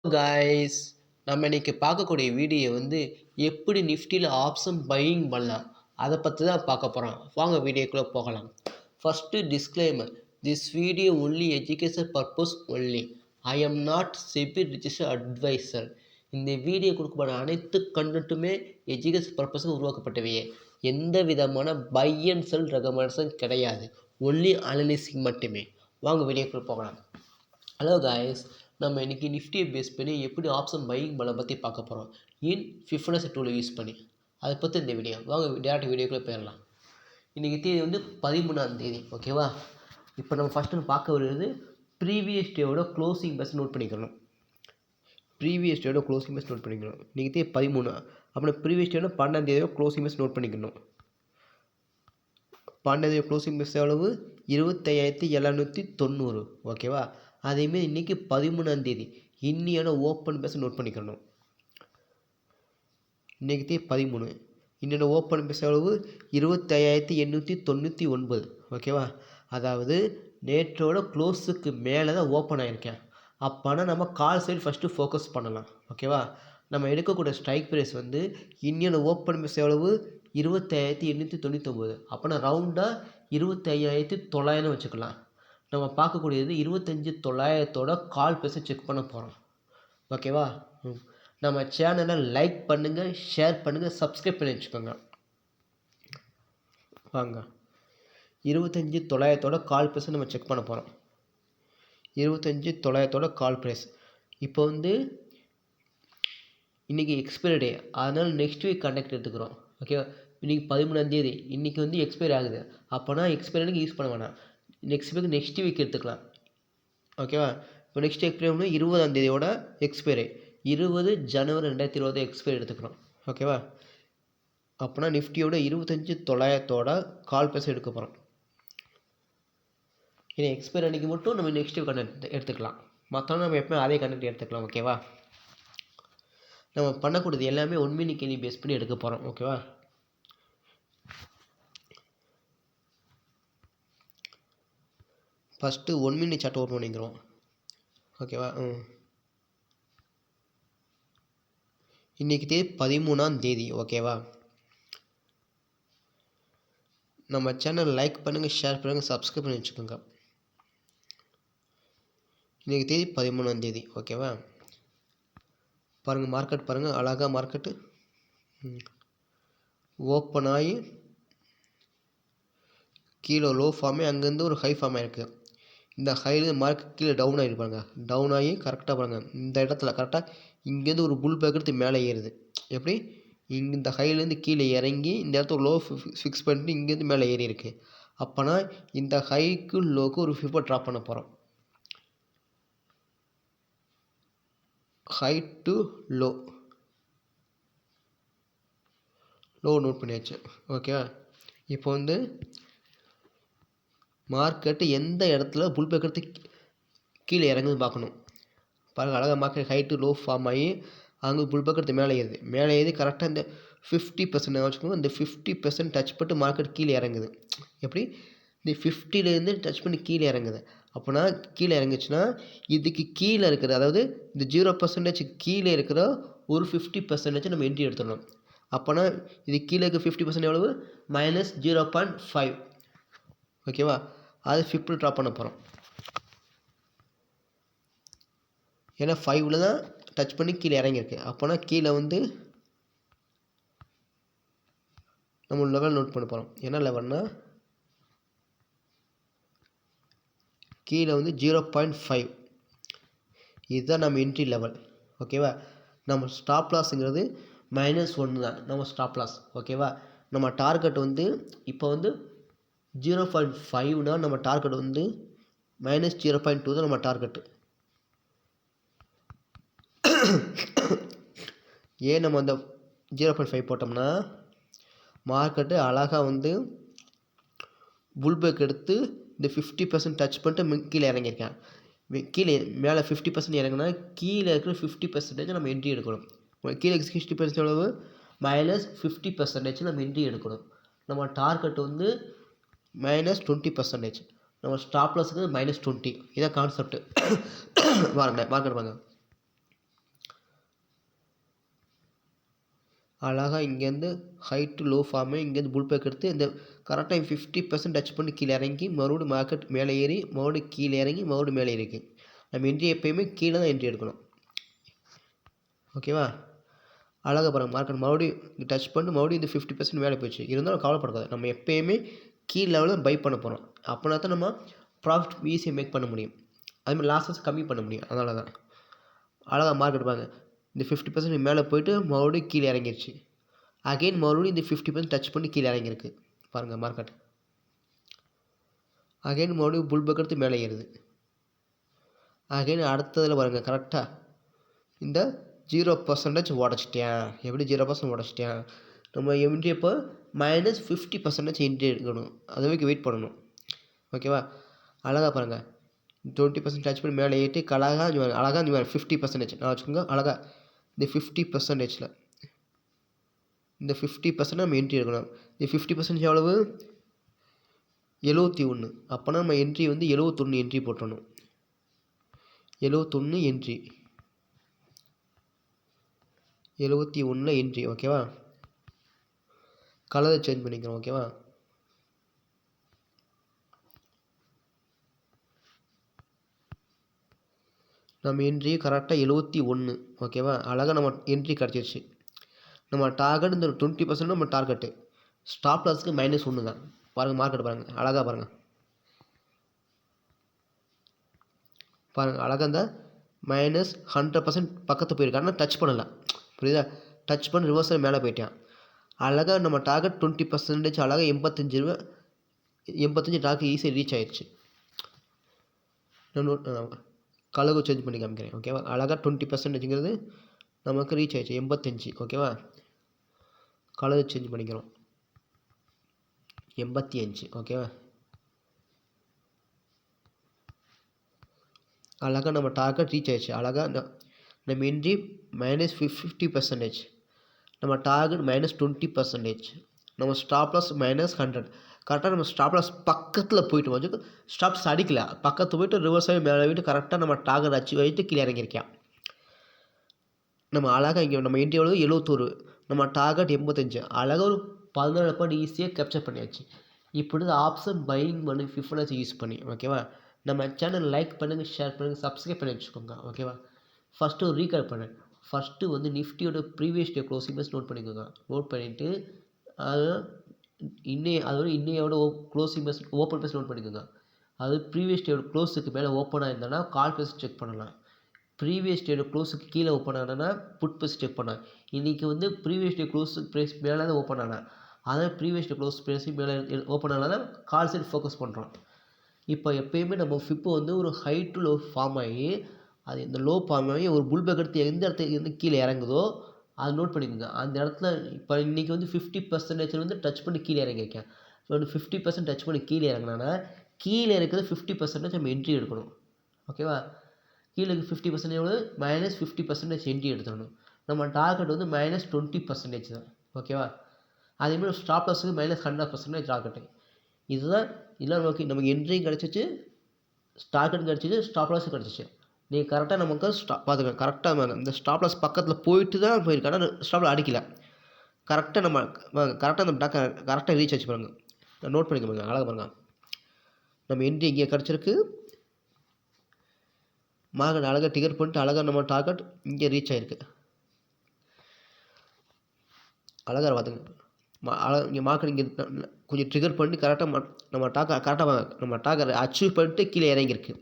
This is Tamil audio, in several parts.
கைஸ், நம்ம இன்னைக்கு பார்க்கக்கூடிய வீடியோ எப்படி நிஃப்டியில் ஆப்ஷன் பையிங் பண்ணலாம் அதை பற்றி தான் பார்க்க போகிறோம். வாங்க வீடியோக்குள்ளே போகலாம். First disclaimer, this video only education purpose only. I am not SEBI registered advisor. இந்த வீடியோ கொடுக்கப்பட்ட அனைத்து கண்டென்ட்டுமே எஜுகேஷன் பர்பஸுக்கு உருவாக்கப்பட்டவையே. எந்த விதமான பை அண்ட் செல் ரெகமெண்டேஷன் கிடையாது, ஒன்லி அனலிசிங் மட்டுமே. வாங்க வீடியோக்குள்ளே போகலாம். ஹலோ காய்ஸ், நம்ம இன்றைக்கி நிஃப்டியை பேஸ் பண்ணி எப்படி ஆப்ஷன் பையிங் பண்ண பற்றி பார்க்க போகிறோம் இன் ஃபிஃப்டினஸ் டூலை யூஸ் பண்ணி. அதை பற்றி இந்த வீடியோ. வாங்க டேரக்ட் வீடியோக்குள்ளே போயிடலாம். இன்றைக்கி தேதி 13ஆம் தேதி, ஓகேவா? இப்போ நம்ம ஃபஸ்ட்டு பார்க்க வருது ப்ரீவியஸ் டேவோட க்ளோசிங் பேஸ் நோட் பண்ணிக்கணும். ப்ரீவியஸ் டேவோட க்ளோசிங் பேஸ் நோட் பண்ணிக்கணும். இன்றைக்கி தேதி 13, அப்புறம் ப்ரீவியஸ் டேவோட 12ஆம் தேதியோட க்ளோசிங் பேஸ் நோட் பண்ணிக்கணும். 12ஆம் தேதி க்ளோசிங் பேஸ் எவ்வளவு? 25,790, ஓகேவா? அதேமாரி இன்றைக்கி 13ஆம் தேதி இன்னியோட ஓப்பன் பேஸை நோட் பண்ணிக்கணும். இன்றைக்கி 13, இன்னோட ஓப்பன் பேஸ் எவ்வளவு? 25,899, ஓகேவா? அதாவது நேற்றோட க்ளோஸுக்கு மேலே தான் ஓப்பன் ஆகிருக்கேன். அப்போனா நம்ம கால் சைடு ஃபஸ்ட்டு ஃபோக்கஸ் பண்ணலாம், ஓகேவா? நம்ம எடுக்கக்கூடிய ஸ்ட்ரைக் ப்ரைஸ் இன்னியோட ஓப்பன் பேஸ் எவ்வளவு? 25,899. அப்போனா ரவுண்டாக 25,900 வச்சுக்கலாம். நம்ம பார்க்கக்கூடியது 25,900 கால் பேஸை செக் பண்ண போகிறோம், ஓகேவா? நம்ம சேனலை லைக் பண்ணுங்கள், ஷேர் பண்ணுங்கள், சப்ஸ்கிரைப் பண்ணி வச்சுக்கோங்க. வாங்க 25,900 கால் பேஸை நம்ம செக் பண்ண போகிறோம். 25,900 கால் ப்ரைஸ். இப்போ இன்றைக்கி எக்ஸ்பைரி டே, அதனால் நெக்ஸ்ட் வீக் கண்டக்ட் எடுத்துக்கிறோம், ஓகேவா? இன்றைக்கி 13ஆம் தேதி, இன்றைக்கி எக்ஸ்பைரி ஆகுது. அப்போனா எக்ஸ்பைரி யூஸ் பண்ண வேணாம், நெக்ஸ்ட் வீக் எடுத்துக்கலாம், ஓகேவா? இப்போ நெக்ஸ்ட் எக்ஸ்பைரி 20ஆம் தேதியோட எக்ஸ்பைரி 20 ஜனவரி 2020 எக்ஸ்பைரி எடுத்துக்கிறோம், ஓகேவா? அப்போனா நிஃப்டியோட 25,900 கால் பேச எடுக்க போகிறோம். இனி எக்ஸ்பைரி அன்றைக்கி மட்டும் நம்ம நெக்ஸ்ட் கண்டக்ட் எடுத்துக்கலாம், மற்றவங்க நம்ம எப்போயும் அதே கண்டக்ட் எடுத்துக்கலாம், ஓகேவா? நம்ம பண்ணக்கூடியது எல்லாமே 1 மினிட் கேள்வி பேஸ் பண்ணி எடுக்க போகிறோம், ஓகேவா? ஃபஸ்ட்டு 1 மினிட் சார்ட் ஓப்பன் பண்ணிக்கிறோம், ஓகேவா? இன்றைக்கி தேதி 13ஆம் தேதி, ஓகேவா? நம்ம சேனல் லைக் பண்ணுங்கள், ஷேர் பண்ணுங்கள், சப்ஸ்கிரைப் பண்ணி வச்சுக்கோங்க. இன்றைக்கி தேதி 13ஆம் தேதி, ஓகேவா? பாருங்கள் மார்க்கெட், பாருங்கள் அழகாக மார்க்கெட்டு ஓப்பன் ஆகி கீழே லோ ஃபார்மே, அங்கேருந்து ஒரு ஹை ஃபார்ம் ஆகிருக்கு. இந்த ஹைலேருந்து மார்க்கெட் கீழே டவுன் ஆகிருப்பாங்க. டவுன் ஆகி கரெக்டாக பாருங்கள் இந்த இடத்துல கரெக்டாக இங்கேருந்து ஒரு புல் பேக்கெடுத்து மேலே ஏறுது. எப்படி? இந்த ஹைலேருந்து கீழே இறங்கி இந்த இடத்துல லோ ஃபிக்ஸ் பண்ணிட்டு இங்கேருந்து மேலே ஏறி இருக்குது. அப்போனா இந்த ஹைக்கு லோக்கு ஒரு ஃபிப்பை ட்ராப் பண்ண போகிறோம். ஹை டு லோ நோட் பண்ணியாச்சு, ஓகேவா? இப்போ மார்க்கெட்டு எந்த இடத்துல புல் பேக்கெடுத்து கீழே இறங்குதுன்னு பார்க்கணும். பாருங்கள் அழகாக market high to low form ஆகி அங்கே புல் பேக்கெடுத்து மேலே ஏறி கரெக்டாக இந்த 50% வச்சுக்கோங்க. இந்த 50% டச் பண்ணிட்டு மார்க்கெட் கீழே இறங்குது. எப்படி? இந்த 50லேருந்து டச் பண்ணி கீழே இறங்குது. அப்போனா கீழே இறங்குச்சுன்னா இதுக்கு கீழே இருக்கிற, அதாவது இந்த 0% கீழே இருக்கிற ஒரு 50% நம்ம என்ட்ரி எடுத்துடணும். அப்போனா இது கீழே இருக்க 50% எவ்வளவு? -0.5, ஓகேவா? அது ஃபிப்பில் ட்ராப் பண்ண போகிறோம். ஏன்னா 5ல் தான் டச் பண்ணி கீழே இறங்கியிருக்கு. அப்போனா கீழே நம்ம லெவல் நோட் பண்ண போகிறோம். என்ன லெவல்னா கீழே 0.5, இதுதான் நம்ம என்ட்ரி லெவல், ஓகேவா? நம்ம ஸ்டாப் லாஸுங்கிறது -1 தான் நம்ம ஸ்டாப் லாஸ், ஓகேவா? நம்ம டார்கெட் இப்போ 0.5னா நம்ம டார்கெட் -0.2 தான் நம்ம டார்கெட்டு. ஏன் நம்ம அந்த 0.5 போட்டோம்னா மார்க்கெட்டு அழகாக புல் பேக் எடுத்து இந்த 50% டச் பண்ணிட்டு கீழே இறங்கியிருக்கேன். கீழே மேலே 50% இறங்கினா கீழே இருக்கிற 50% நம்ம என்ட்ரி எடுக்கணும். கீழே 60% எவ்வளவு? -50% நம்ம என்ட்ரி எடுக்கணும். நம்ம டார்கெட் -20%. நம்ம ஸ்டாப் லாஸுக்கு -20. இதான் கான்செப்ட். மார்க்கெட் வாங்க அழகாக இங்கேருந்து ஹை டு லோ ஃபார்மே இங்கேருந்து புல் பேக் எடுத்து இந்த கரெக்டாக 50% டச் பண்ணி கீழே இறங்கி மறுபடியும் மார்க்கெட் மேலே ஏறி மறுபடியும் கீழே இறங்கி மறுபடியும் மேலே ஏறிக்கு. நம்ம என்ட்ரி எப்போயுமே கீழே தான் என்ட்ரி எடுக்கணும். ஓகேவா? அழகாக பாருங்கள் மார்க்கெட் மறுபடியும் டச் பண்ணி மறுபடியும் இந்த 50% மேலே போயிடுச்சு. இருந்தாலும் கவலைப்படக்கூடாது. நம்ம எப்போயுமே கீழ் லெவலில் பை பண்ண போகிறோம். அப்படின்னா தான் நம்ம ப்ராஃபிட் ஈஸியாக மேக் பண்ண முடியும். அதுமாதிரி லாஸஸ் கம்மி பண்ண முடியும். அதனால தான் அழகாக மார்க்கெட் பாருங்கள் இந்த 50% மேலே போயிட்டு மறுபடியும் கீழே இறங்கிடுச்சு. அகெயின் மறுபடியும் இந்த 50% டச் பண்ணி கீழே இறங்கியிருக்கு. பாருங்கள் மார்க்கெட் அகெயின் மறுபடியும் புல் பேக் எடுத்து மேலே ஏறுது. அகெயின் அடுத்ததில் பாருங்கள் கரெக்டாக இந்த 0% உடச்சிட்டேன். எப்படி 0% உடச்சிட்டேன்? நம்ம என்ட்ரி இப்போ -50% என்ட்ரி எடுக்கணும். அது வரைக்கும் வெயிட் பண்ணணும். ஓகேவா? அழகாக பாருங்கள் 20% டச் பண்ணி மேலே ஏற்றி அழகாக 50% நான் வச்சுக்கோங்க. அழகாக இந்த 50%ல் இந்த 50% நம்ம என்ட்ரி எடுக்கணும். இந்த 50% எவ்வளவு? 71. அப்போனா நம்ம என்ட்ரி வந்து 71 என்ட்ரி போட்டணும். 71 என்ட்ரி 71ல் என்ட்ரி. ஓகேவா? கலரை சேஞ்ச் பண்ணிக்கிறோம். ஓகேவா? நம்ம என்ட்ரி கரெக்டாக 71. ஓகேவா? அழகாக நம்ம என்ட்ரி கிடச்சிருச்சு. நம்ம டார்கெட் இந்த 20% நம்ம டார்கெட்டு. ஸ்டாப் லாஸ்க்கு -1 தான். பாருங்கள் மார்க்கெட் பாருங்கள் அழகாக பாருங்கள். பாருங்கள் அழகாக இந்த -100% பக்கத்து போயிருக்கு. ஆனால் டச் பண்ணலை. புரியுதா? டச் பண்ணி ரிவர்ஸில் மேலே போயிட்டேன். அழகாக நம்ம டார்கெட் 20% அழகாக 85 டார்கெட் ஈஸியாக ரீச் ஆயிடுச்சு. கலர் சேஞ்ச் பண்ணி காமிக்கிறேன். ஓகேவா? அழகாக 20%ங்கிறது நமக்கு ரீச் ஆயிடுச்சு 85. ஓகேவா? கலர் சேஞ்ச் பண்ணிக்கிறோம் 85. ஓகேவா? அழகாக நம்ம டார்கெட் ரீச் ஆயிடுச்சு. அழகாக நம்ம என்ட்ரி -50%, நம்ம டார்கெட் -20%, நம்ம ஸ்டாப் லாஸ் -100. கரெக்டாக நம்ம ஸ்டாப் லாஸ் பக்கத்தில் போயிட்டு வந்து ஸ்டாப் லாஸ் அடிக்கல, பக்கத்து போயிட்டு ரிவர்ஸாகவே மேலே போயிட்டு கரெக்டாக நம்ம டார்கெட் அச்சீவ் ஆகிட்டு கீழே இறங்கியிருக்கேன். நம்ம அழகாக இங்கே நம்ம என்ட்ரி எவ்வளோ 71, நம்ம டார்கெட் 85. அழகாக ஒரு 14 பாயிண்ட் ஈஸியாக கேப்சர் பண்ணியாச்சு. இப்படி ஆப்ஷன் பையிங் பண்ணி ஃபிஃபனாச்சி யூஸ் பண்ணி. ஓகேவா? நம்ம சேனல் லைக் பண்ணுங்கள், ஷேர் பண்ணுங்கள், சப்ஸ்கிரைப் பண்ணி வச்சுக்கோங்க. ஓகேவா? ஃபஸ்ட்டு ஒரு ரீகால் பண்ணேன். ஃபஸ்ட்டு வந்து நிஃப்டியோட previous day closing price note பண்ணிக்கோங்க. நோட் பண்ணிவிட்டு அதோட இன்னையோட closing price open price note பண்ணிக்கோங்க. அது ப்ரீவியஸ் டேயோட க்ளோஸுக்கு மேலே ஓப்பன் ஆயிருந்தனா கால் ப்ரைஸ் செக் பண்ணலாம். ப்ரீவியஸ் டேயோட க்ளோஸுக்கு கீழே ஓப்பன் ஆனனா புட் ப்ரைஸ் செக் பண்ணலாம். இன்றைக்கி வந்து ப்ரீவியஸ் டே க்ளோஸ் ப்ரைஸ் மேலே தான் ஓப்பன் ஆனால், அதான் ப்ரீவியஸ் டே க்ளோஸ் ப்ரைஸ் மேலே ஓப்பன் ஆனால் தான் கால் சைடு ஃபோக்கஸ் பண்ணுறோம். இப்போ எப்போயுமே நம்ம ஃபிப்பு வந்து ஒரு ஹை டு லோ ஃபார்ம் ஆகி அது இந்த லோ ஃபார்ம் ஆகி ஒரு புல் பேக் எடுத்து எந்த இடத்துக்கு வந்து கீழே இறங்குதோ அது நோட் பண்ணிக்கோங்க. அந்த இடத்துல இப்போ இன்றைக்கி வந்து 50% வந்து டச் பண்ணி கீழே இறங்கியிருக்கேன். ஸோ வந்து 50% டச் பண்ணி கீழே இறங்கினா கீழே இருக்கிறது 50% நம்ம என்ட்ரி எடுக்கணும். ஓகேவா? கீழே 50% எவ்வளோ? -50% என்ட்ரி எடுத்துடணும். நம்ம டார்கெட் வந்து -20% தான். ஓகேவா? அதேமாதிரி ஸ்டாப் லாஸுக்கு -100% டார்கெட்டு. இதுதான் இதெல்லாம் ஓகே. நமக்கு என்ட்ரியும் கிடச்சிச்சு, டார்கெட் கிடச்சிச்சு, ஸ்டாப் லாஸும் கிடச்சிச்சு. நீங்கள் கரெக்டாக நமக்கு பார்த்துக்கோங்க. கரெக்டாக இந்த ஸ்டாப் லாஸ் பக்கத்தில் போயிட்டு தான் போயிருக்கு. ஆனால் ஸ்டாப்பில் அடிக்கல. கரெக்டாக நம்ம கரெக்டாக நம்ம கரெக்டாக ரீச் ஆச்சு பாருங்கள். நோட் பண்ணிக்கோங்க. அழகாக பாருங்கள். நம்ம என்ட்ரி இங்கே கிடச்சிருக்கு. மார்க்கெட் அழகாக டிகர் பண்ணிட்டு அழகாக நம்ம டார்கெட் இங்கே ரீச் ஆகிருக்கு. அழகாக பார்த்துங்க. இங்கே மார்க்கெட் இங்கே கொஞ்சம் ட்ரிகர் பண்ணி கரெக்டாக நம்ம டார்கெட் அச்சீவ் பண்ணிட்டு கீழே இறங்கியிருக்கு.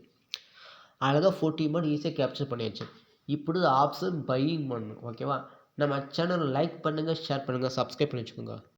அழகாக 40 பாயிண்ட் ஈஸியாக கேப்சர் பண்ணியாச்சு. இப்படி ஆப்ஷன் பையிங் பண்ணணும். ஓகேவா? நம்ம சேனலை லைக் பண்ணுங்கள், ஷேர் பண்ணுங்கள், சப்ஸ்கிரைப் பண்ணி வச்சுக்கோங்க.